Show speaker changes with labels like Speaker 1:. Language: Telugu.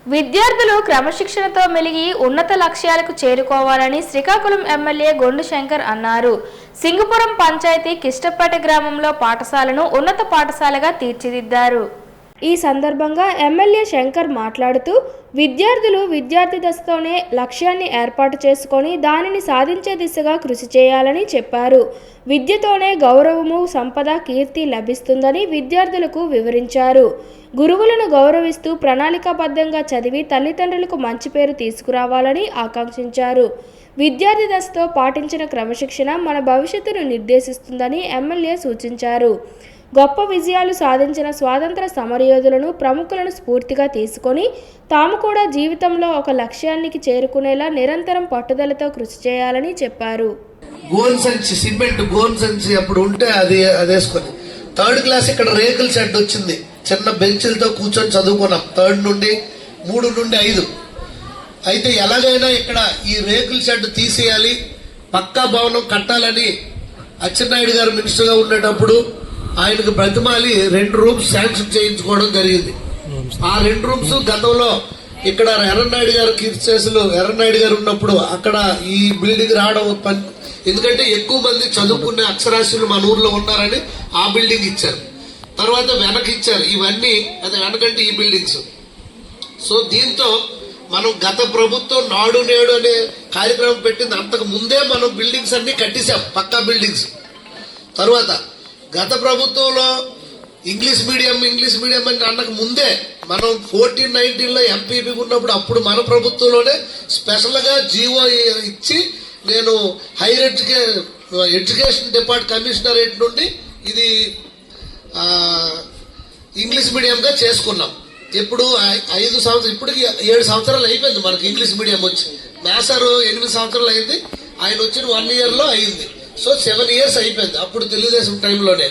Speaker 1: విద్యార్థులు క్రమశిక్షణతో మెలిగి ఉన్నత లక్ష్యాలకు చేరుకోవాలని శ్రీకాకుళం ఎమ్మెల్యే గొండు శంకర్ అన్నారు. సింగపురం పంచాయతీ కిష్టపేట గ్రామంలో పాఠశాలను ఉన్నత పాఠశాలగా తీర్చిదిద్దారు. ఈ సందర్భంగా ఎమ్మెల్యే శంకర్ మాట్లాడుతూ విద్యార్థులు విద్యార్థి దశతోనే లక్ష్యాన్ని ఏర్పాటు చేసుకొని దానిని సాధించే దిశగా కృషి చేయాలని చెప్పారు. విద్యతోనే గౌరవము, సంపద, కీర్తి లభిస్తుందని విద్యార్థులకు వివరించారు. గురువులను గౌరవిస్తూ ప్రణాళికాబద్ధంగా చదివి తల్లిదండ్రులకు మంచి పేరు తీసుకురావాలని ఆకాంక్షించారు. విద్యార్థి దశతో పాటించిన క్రమశిక్షణ మన భవిష్యత్తును నిర్దేశిస్తుందని ఎమ్మెల్యే సూచించారు. గొప్ప విజయాలు సాధించిన స్వాతంత్ర సమరయోధులను, ప్రముఖులను స్ఫూర్తిగా తీసుకొని తాము కూడా జీవితంలో ఒక లక్ష్యానికి చేరుకునేలా నిరంతరం పట్టుదలతో కృషి చేయాలని చెప్పారు.
Speaker 2: గోన్ సంచి, సిమెంట్ గోన్ సంచి అప్పుడు ఉంటే అది వేసుకొని 3rd క్లాస్ ఇక్కడ రేకుల షెడ్ వచ్చింది. చిన్న బెంచ్లతో కూర్చొని చదువుకున్నాం 3rd నుండి 3 నుండి 5. అయితే ఎలాగైనా ఇక్కడ ఈ రేకుల షెడ్ తీసేయాలి, పక్కా భవనం కట్టాలని అచ్చెన్నాయుడు గారు మినిస్టర్గా ఉండేటప్పుడు ఆయనకు బ్రతిమాలి 2 రూమ్స్ శాంక్షన్ చేయించుకోవడం జరిగింది. ఆ 2 రూమ్స్ గతంలో ఇక్కడ ఎర్రన్నాయుడు గారు కీర్తిశేషులు ఎర్రన్నాయుడు గారు ఉన్నప్పుడు అక్కడ ఈ బిల్డింగ్ రావడం ఎందుకంటే ఎక్కువ మంది చదువుకునే అక్షరాస్యులు మన ఊర్లో ఉన్నారని ఆ బిల్డింగ్ ఇచ్చారు. తర్వాత వెనక్కి ఇచ్చారు. ఇవన్నీ అది వెనకంటే ఈ బిల్డింగ్స్. సో దీంతో మనం గత ప్రభుత్వం నాడు నేడు అనే కార్యక్రమం పెట్టింది. అంతకు ముందే మనం బిల్డింగ్స్ అన్ని కట్టేశాం, పక్కా బిల్డింగ్స్. తర్వాత గత ప్రభుత్వంలో ఇంగ్లీష్ మీడియం అని అన్నకు ముందే మనం 14-19లో ఎంపీపీ ఉన్నప్పుడు అప్పుడు మన ప్రభుత్వంలోనే స్పెషల్గా జీవో ఇచ్చి నేను హైయర్ ఎడ్యుకేషన్ డిపార్ట్మెంట్ కమిషనరేట్ నుండి ఇది ఇంగ్లీష్ మీడియంగా చేసుకున్నాం. ఇప్పుడు 5 సంవత్సరాలు, ఇప్పటికి 7 సంవత్సరాలు అయిపోయింది మనకి ఇంగ్లీష్ మీడియం వచ్చి. మేసారు 8 సంవత్సరాలు అయింది, ఆయన వచ్చిన 1 yearలో అయింది. సో 7 years అయిపోయింది అప్పుడు తెలుగుదేశం టైంలోనే.